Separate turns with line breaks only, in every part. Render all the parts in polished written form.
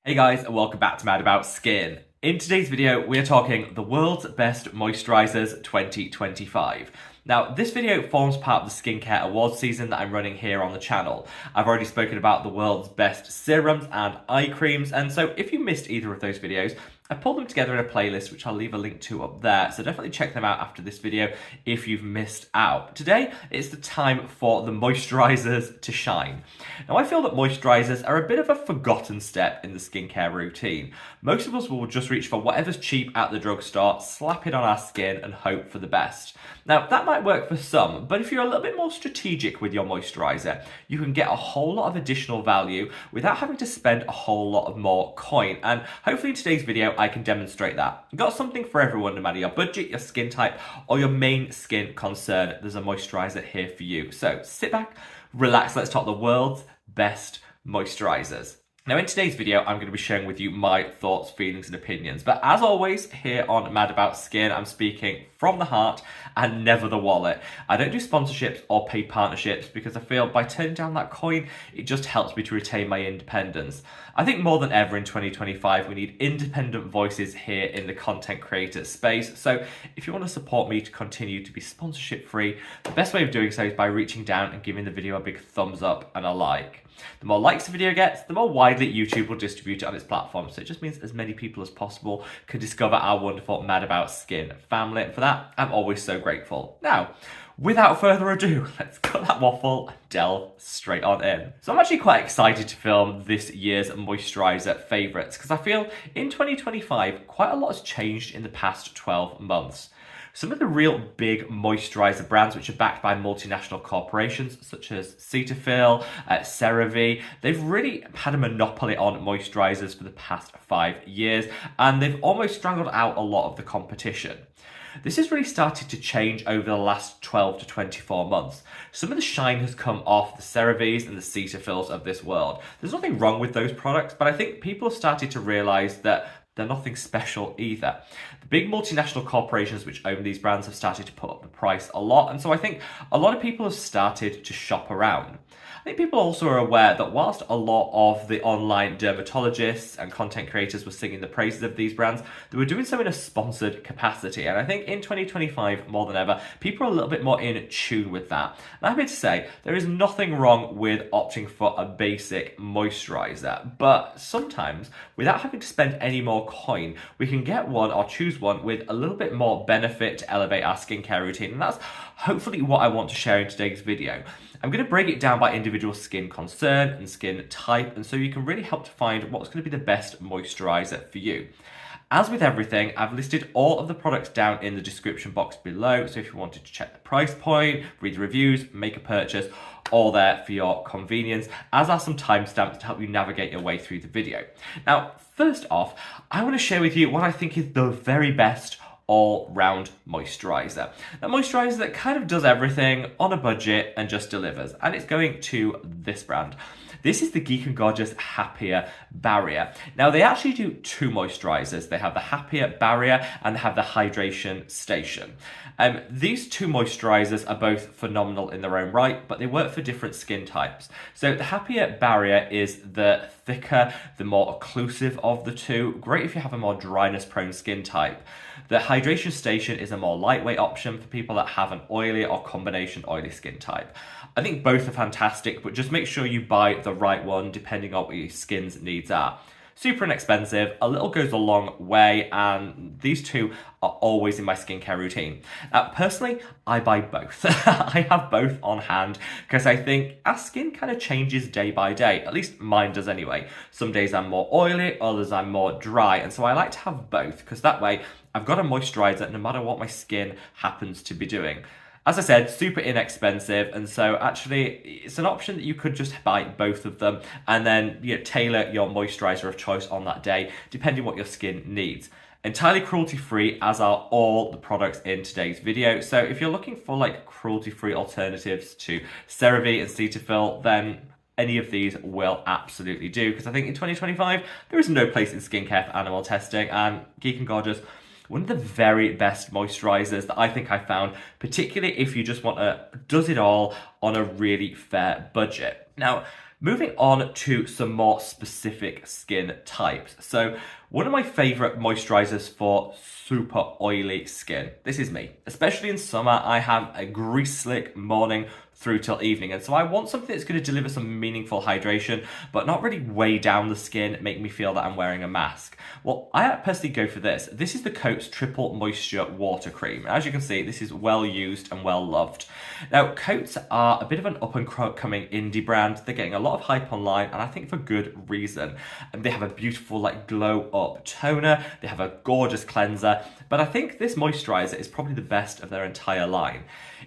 Hey guys, and welcome back to Mad About Skin. In today's video, we are talking the world's best moisturizers 2025. Now, this video forms part of the skincare awards season that I'm running here on the channel. I've already spoken about the world's best serums and eye creams, and so if you missed either of those videos, I pulled them together in a playlist, which I'll leave a link to up there, so definitely check them out after this video if you've missed out. Today, it's the time for the moisturizers to shine. Now, I feel that moisturizers are a bit of a forgotten step in the skincare routine. Most of us will just reach for whatever's cheap at the drugstore, slap it on our skin, and hope for the best. Now, that might work for some, but if you're a little bit more strategic with your moisturizer, you can get a whole lot of additional value without having to spend a whole lot of more coin, and hopefully in today's video, I can demonstrate that. You've got something for everyone, no matter your budget, your skin type, or your main skin concern. There's a moisturizer here for you. So sit back, relax, let's talk the world's best moisturizers. Now, in today's video, I'm going to be sharing with you my thoughts, feelings, and opinions. But as always, here on Mad About Skin, I'm speaking from the heart and never the wallet. I don't do sponsorships or paid partnerships because I feel by turning down that coin, it just helps me to retain my independence. I think more than ever in 2025, we need independent voices here in the content creator space. So if you want to support me to continue to be sponsorship free, the best way of doing so is by reaching down and giving the video a big thumbs up and a like. The more likes the video gets, the more widely YouTube will distribute it on its platform. So it just means as many people as possible can discover our wonderful Mad About Skin family. And for that, I'm always so grateful. Now, without further ado, let's cut that waffle and delve straight on in. So I'm actually quite excited to film this year's moisturizer favorites because I feel in 2025, quite a lot has changed in the past 12 months. Some of the real big moisturizer brands which are backed by multinational corporations such as CeraVe, CeraVe, they've really had a monopoly on moisturizers for the past 5 years, and they've almost strangled out a lot of the competition. This has really started to change over the last 12 to 24 months. Some of the shine has come off the CeraVes and the CeraVes of this world. There's nothing wrong with those products, but I think people have started to realize that they're nothing special either. The big multinational corporations which own these brands have started to put up the price a lot, and so I think a lot of people have started to shop around. I think people also are aware that whilst a lot of the online dermatologists and content creators were singing the praises of these brands, they were doing so in a sponsored capacity. And I think in 2025, more than ever, people are a little bit more in tune with that. And I'm here to say there is nothing wrong with opting for a basic moisturizer, but sometimes without having to spend any more coin, we can get one or choose one with a little bit more benefit to elevate our skincare routine. And that's hopefully what I want to share in today's video. I'm going to break it down by individual skin concern and skin type, and so you can really help to find what's going to be the best moisturizer for you. As with everything, I've listed all of the products down in the description box below, so if you wanted to check the price point, read the reviews, make a purchase, all there for your convenience, as are some timestamps to help you navigate your way through the video. Now, first off, I want to share with you what I think is the very best all-round moisturizer. That moisturizer that kind of does everything on a budget and just delivers, and it's going to this brand. This is the Geek and Gorgeous Happier Barrier. Now, they actually do two moisturizers. They have the Happier Barrier and they have the Hydration Station. These two moisturizers are both phenomenal in their own right, but they work for different skin types. So the Happier Barrier is the thicker, the more occlusive of the two. Great if you have a more dryness-prone skin type. The Hydration Station is a more lightweight option for people that have an oily or combination oily skin type. I think both are fantastic, but just make sure you buy the right one depending on what your skin's needs are. Super inexpensive, a little goes a long way, and these two are always in my skincare routine. Personally, I buy both. I have both on hand because I think our skin kind of changes day by day. At least mine does anyway. Some days I'm more oily, others I'm more dry, and so I like to have both because that way I've got a moisturizer no matter what my skin happens to be doing. As I said, super inexpensive, and so actually it's an option that you could just buy both of them and then tailor your moisturizer of choice on that day, depending what your skin needs. Entirely cruelty-free, as are all the products in today's video. So if you're looking for like cruelty-free alternatives to CeraVe and CeraVe, then any of these will absolutely do, because I think in 2025, there is no place in skincare for animal testing, and Geek and Gorgeous, one of the very best moisturizers that I think I found, particularly if you just want a does it all on a really fair budget. Now, Moving on to some more specific skin types. So one of my favorite moisturizers for super oily skin. This is me. Especially in summer, I have a grease slick morning through till evening. And so I want something that's going to deliver some meaningful hydration, but not really weigh down the skin, make me feel that I'm wearing a mask. Well, I personally go for this. This is the Coats Triple Moisture Water Cream. As you can see, this is well used and well loved. Now, Coats are a bit of an up and coming indie brand. They're getting a lot of hype online, and I think for good reason. And they have a beautiful like glow up toner. They have a gorgeous cleanser, but I think this moisturizer is probably the best of their entire line.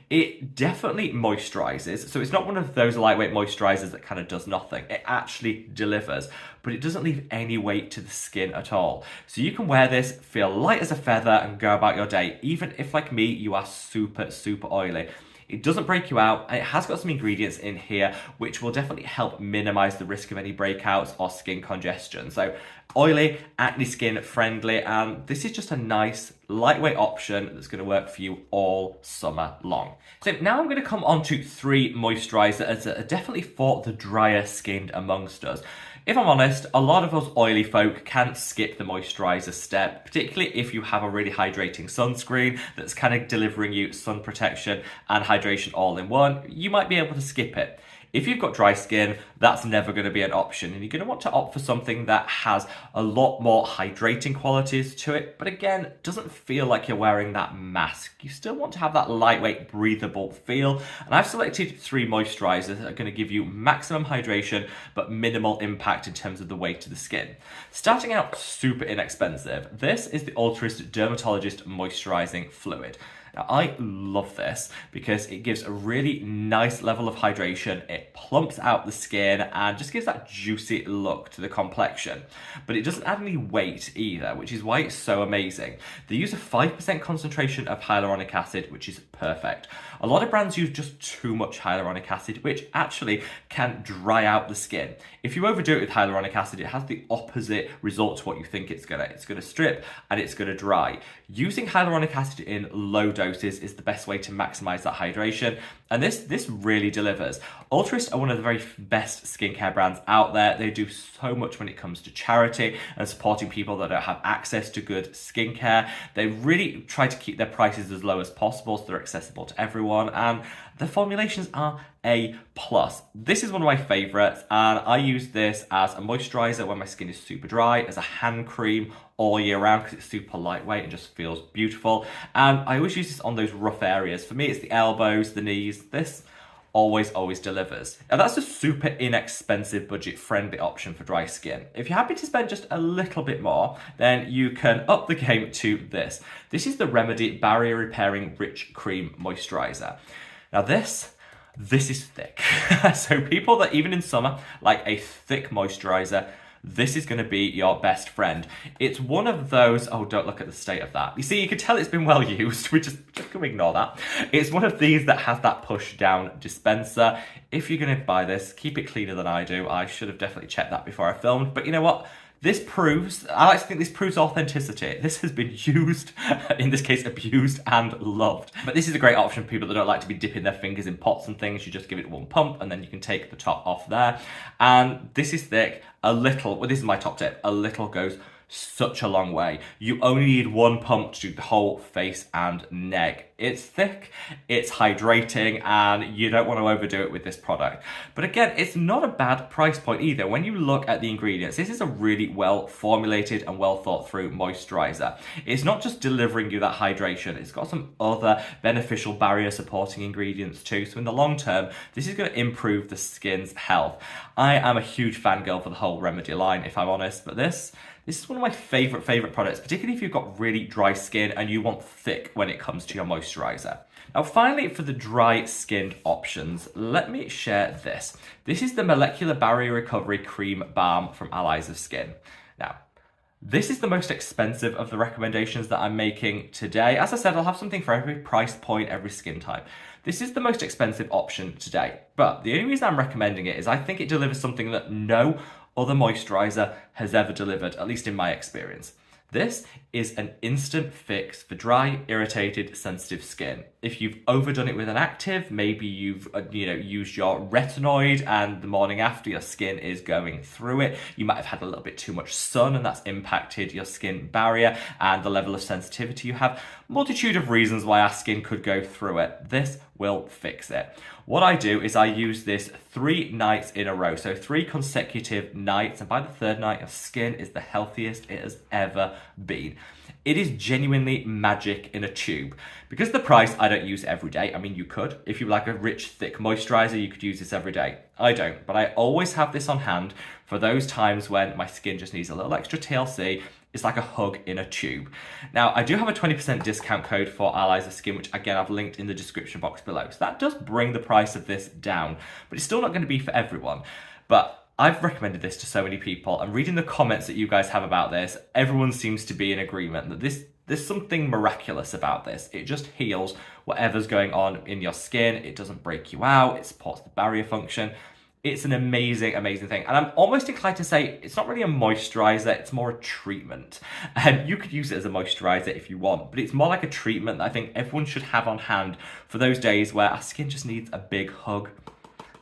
It definitely moisturizes, so it's not one of those lightweight moisturizers that kind of does nothing. It actually delivers, but it doesn't leave any weight to the skin at all. So you can wear this, feel light as a feather, and go about your day, even if, like me, you are super, super oily. It doesn't break you out, and it has got some ingredients in here which will definitely help minimize the risk of any breakouts or skin congestion. So oily, acne skin friendly, and this is just a nice lightweight option that's going to work for you all summer long. So now I'm going to come on to 3 moisturizers that are definitely for the drier skinned amongst us. If I'm honest, a lot of us oily folk can't skip the moisturizer step, particularly if you have a really hydrating sunscreen that's kind of delivering you sun protection and hydration all in one. You might be able to skip it. If you've got dry skin, that's never going to be an option, and you're going to want to opt for something that has a lot more hydrating qualities to it, but again, doesn't feel like you're wearing that mask. You still want to have that lightweight, breathable feel, and I've selected 3 moisturizers that are going to give you maximum hydration, but minimal impact in terms of the weight of the skin. Starting out super inexpensive, this is the Ultris Dermatologist Moisturizing Fluid. Now, I love this because it gives a really nice level of hydration, it plumps out the skin and just gives that juicy look to the complexion. But it doesn't add any weight either, which is why it's so amazing. They use a 5% concentration of hyaluronic acid, which is perfect. A lot of brands use just too much hyaluronic acid, which actually can dry out the skin. If you overdo it with hyaluronic acid, it has the opposite result to what you think it's gonna. It's gonna strip and it's gonna dry. Using hyaluronic acid in low doses is the best way to maximize that hydration, and this really delivers. Ultris are one of the very best skincare brands out there. They do so much when it comes to charity and supporting people that don't have access to good skincare. They really try to keep their prices as low as possible so they're accessible to everyone, and the formulations are A+. This is one of my favorites, and I use this as a moisturizer when my skin is super dry, as a hand cream all year round because it's super lightweight and just feels beautiful. And I always use this on those rough areas. For me, it's the elbows, the knees. This always delivers. Now that's a super inexpensive, budget-friendly option for dry skin. If you're happy to spend just a little bit more, then you can up the game to this. This is the Remedy Barrier Repairing Rich Cream Moisturizer. Now this is thick. So people that even in summer like a thick moisturizer, this is going to be your best friend. It's one of those, oh, don't look at the state of that. You see, you can tell it's been well used. We just can ignore that. It's one of these that has that push down dispenser. If you're going to buy this, keep it cleaner than I do. I should have definitely checked that before I filmed. But you know what? This proves, I like to think this proves authenticity. This has been used, in this case abused and loved. But this is a great option for people that don't like to be dipping their fingers in pots and things. You just give it one pump and then you can take the top off there. And this is thick, a little, well this is my top tip, a little goes such a long way. You only need one pump to do the whole face and neck. It's thick, it's hydrating, and you don't want to overdo it with this product. But again, it's not a bad price point either. When you look at the ingredients, this is a really well formulated and well thought through moisturizer. It's not just delivering you that hydration, it's got some other beneficial barrier supporting ingredients too. So in the long term, this is going to improve the skin's health. I am a huge fangirl for the whole Remedy line, if I'm honest, but this is one of my favorite products, particularly if you've got really dry skin and you want thick when it comes to your moisturizer. Now finally, for the dry skinned options, let me share this. This is the Molecular Barrier Recovery Cream Balm from Allies of Skin. Now, this is the most expensive of the recommendations that I'm making today. As I said, I'll have something for every price point, every skin type. This is the most expensive option today, but the only reason I'm recommending it is I think it delivers something that no other moisturizer has ever delivered, at least in my experience. This is an instant fix for dry, irritated, sensitive skin. If you've overdone it with an active, maybe you've used your retinoid and the morning after your skin is going through it, you might have had a little bit too much sun and that's impacted your skin barrier and the level of sensitivity you have. Multitude of reasons why our skin could go through it. This will fix it. What I do is I use this 3 nights in a row, so 3 consecutive nights, and by the 3rd night, your skin is the healthiest it has ever been. It is genuinely magic in a tube. Because of the price, I don't use it every day. I mean, you could. If you like a rich, thick moisturizer, you could use this every day. I don't, but I always have this on hand for those times when my skin just needs a little extra TLC. It's like a hug in a tube. Now, I do have a 20% discount code for Allies of Skin, which again, I've linked in the description box below. So that does bring the price of this down, but it's still not going to be for everyone. But I've recommended this to so many people, and reading the comments that you guys have about this, everyone seems to be in agreement that there's something miraculous about this. It just heals whatever's going on in your skin. It doesn't break you out. It supports the barrier function. It's an amazing, amazing thing. And I'm almost inclined to say it's not really a moisturizer, it's more a treatment. And you could use it as a moisturizer if you want, but it's more like a treatment that I think everyone should have on hand for those days where our skin just needs a big hug.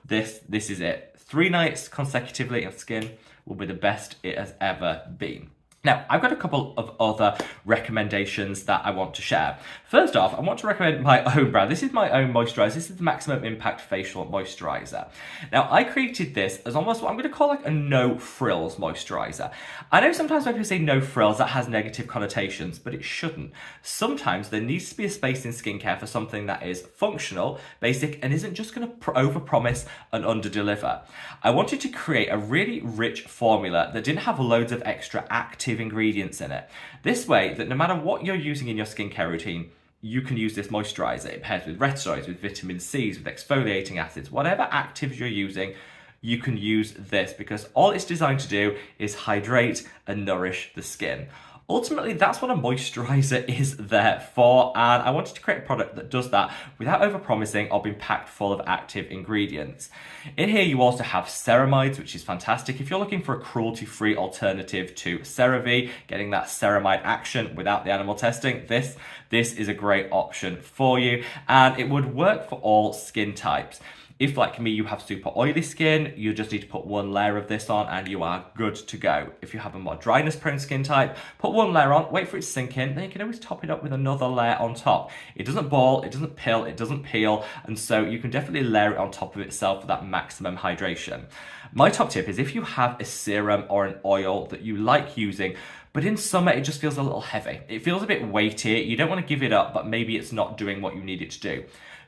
This is it. 3 nights consecutively of skin will be the best it has ever been. Now, I've got a couple of other recommendations that I want to share. First off, I want to recommend my own brand. This is my own moisturizer. This is the Maximum Impact Facial Moisturizer. Now, I created this as almost what I'm going to call like a no frills moisturizer. I know sometimes when people say no frills, that has negative connotations, but it shouldn't. Sometimes there needs to be a space in skincare for something that is functional, basic, and isn't just going to overpromise and underdeliver. I wanted to create a really rich formula that didn't have loads of extra active ingredients in it. This way that no matter what you're using in your skincare routine, you can use this moisturizer. It pairs with retinoids, with vitamin C's, with exfoliating acids, whatever actives you're using, you can use this because all it's designed to do is hydrate and nourish the skin. Ultimately, that's what a moisturizer is there for, and I wanted to create a product that does that without overpromising or being packed full of active ingredients. In here, you also have ceramides, which is fantastic. If you're looking for a cruelty-free alternative to CeraVe, getting that ceramide action without the animal testing, this is a great option for you, and it would work for all skin types. If, like me, you have super oily skin, you just need to put 1 layer of this on and you are good to go. If you have a more dryness-prone skin type, put 1 layer on, wait for it to sink in, then you can always top it up with another layer on top. It doesn't ball, it doesn't pill, it doesn't peel, and so you can definitely layer it on top of itself for that maximum hydration. My top tip is if you have a serum or an oil that you like using, but in summer it just feels a little heavy. It feels a bit weighty, you don't want to give it up, but maybe it's not doing what you need it to do.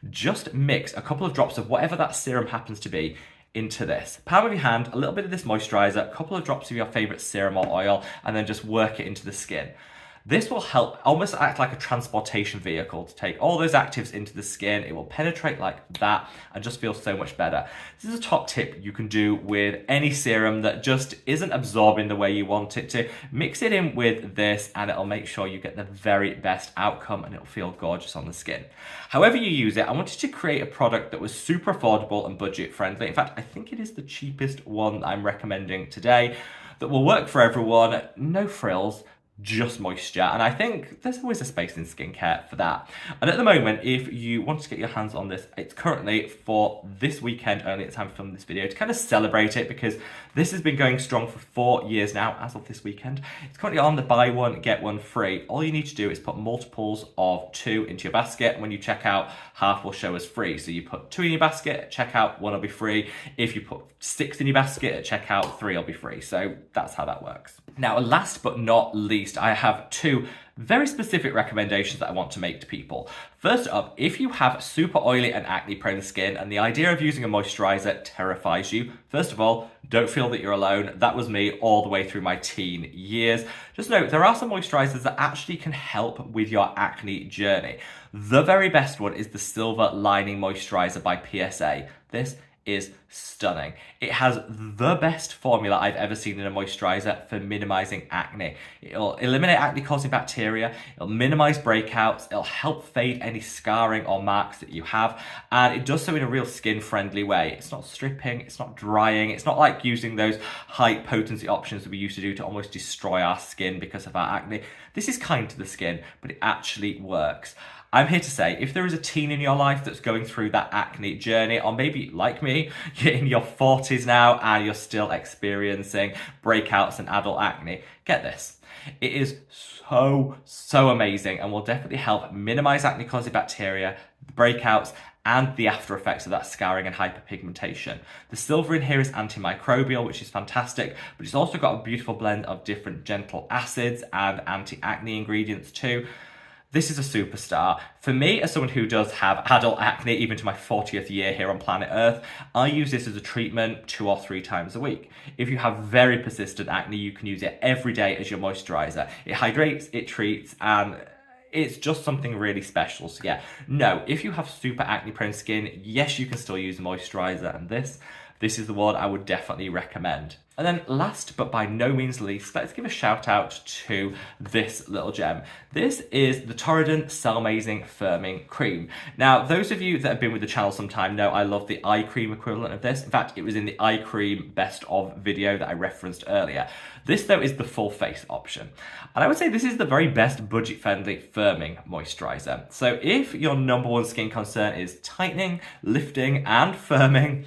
Just mix a couple of drops of whatever that serum happens to be into this. Palm of your hand, a little bit of this moisturizer, a couple of drops of your favorite serum or oil, and then just work it into the skin. This will help almost act like a transportation vehicle to take all those actives into the skin. It will penetrate like that and just feel so much better. This is a top tip you can do with any serum that just isn't absorbing the way you want it to. Mix it in with this and it'll make sure you get the very best outcome and it'll feel gorgeous on the skin. However you use it, I wanted to create a product that was super affordable and budget friendly. In fact, I think it is the cheapest one that I'm recommending today that will work for everyone, no frills, just moisture, and I think there's always a space in skincare for that. And at the moment, if you want to get your hands on this, it's currently for this weekend only at the time of filming this video to kind of celebrate it because this has been going strong for 4 years now as of this weekend. It's currently on the buy one, get one free. All you need to do is put multiples of 2 into your basket, and when you check out, half will show as free. So you put 2 in your basket, at checkout, 1 will be free. If you put 6 in your basket, at checkout, 3 will be free. So that's how that works. Now, last but not least, I have 2 very specific recommendations that I want to make to people. First up, if you have super oily and acne prone skin and the idea of using a moisturizer terrifies you, first of all, don't feel that you're alone. That was me all the way through my teen years. Just know there are some moisturizers that actually can help with your acne journey. The very best one is the Silver Lining Moisturizer by PSA. This is stunning. It has the best formula I've ever seen in a moisturizer for minimizing acne. It'll eliminate acne-causing bacteria, it'll minimize breakouts, it'll help fade any scarring or marks that you have, and it does so in a real skin-friendly way. It's not stripping, it's not drying, it's not like using those high-potency options that we used to do to almost destroy our skin because of our acne. This is kind to the skin, but it actually works. I'm here to say, if there is a teen in your life that's going through that acne journey, or maybe like me, you're in your 40s now and you're still experiencing breakouts and adult acne, get this. It is so amazing and will definitely help minimize acne-causing bacteria, breakouts, and the after effects of that scarring and hyperpigmentation. The silver in here is antimicrobial, which is fantastic, but it's also got a beautiful blend of different gentle acids and anti-acne ingredients too. This is a superstar. For me, as someone who does have adult acne, even to my 40th year here on planet Earth, I use this as a treatment 2 or 3 times a week. If you have very persistent acne, you can use it every day as your moisturizer. It hydrates, it treats, and it's just something really special. So yeah, no, if you have super acne prone skin, yes, you can still use a moisturizer, and this is the one I would definitely recommend. And then last but by no means least, let's give a shout out to this little gem. This is the Torrident Cell Amazing Firming Cream. Now, those of you that have been with the channel some time know I love the eye cream equivalent of this. In fact, it was in the eye cream best of video that I referenced earlier. This though is the full face option. And I would say this is the very best budget friendly firming moisturizer. So if your #1 skin concern is tightening, lifting and firming,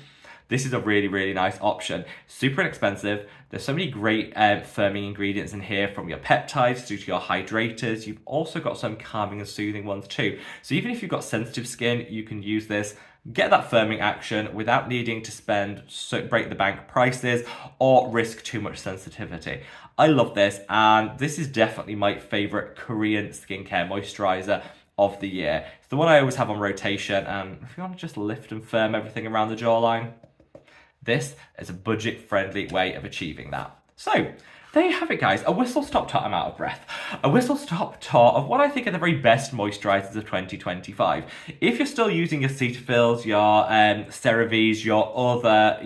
this is a really nice option. Super inexpensive. There's so many great firming ingredients in here, from your peptides through to your hydrators. You've also got some calming and soothing ones too. So even if you've got sensitive skin, you can use this, get that firming action without needing to spend break the bank prices or risk too much sensitivity. I love this, and this is definitely my favorite Korean skincare moisturizer of the year. It's the one I always have on rotation, and if you want to just lift and firm everything around the jawline, this is a budget-friendly way of achieving that. So, there you have it, guys. A whistle-stop tour. I'm out of breath. A whistle-stop tour of what I think are the very best moisturizers of 2025. If you're still using your Cetaphils, your CeraVes, your other,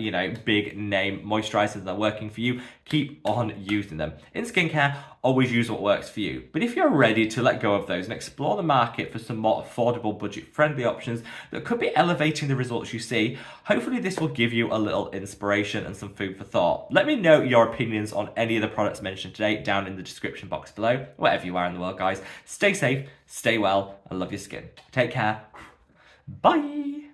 big name moisturizers that are working for you, keep on using them. In skincare, always use what works for you. But if you're ready to let go of those and explore the market for some more affordable, budget-friendly options that could be elevating the results you see, hopefully this will give you a little inspiration and some food for thought. Let me know your opinions on any of the products mentioned today down in the description box below, wherever you are in the world, guys. Stay safe, stay well, and love your skin. Take care. Bye.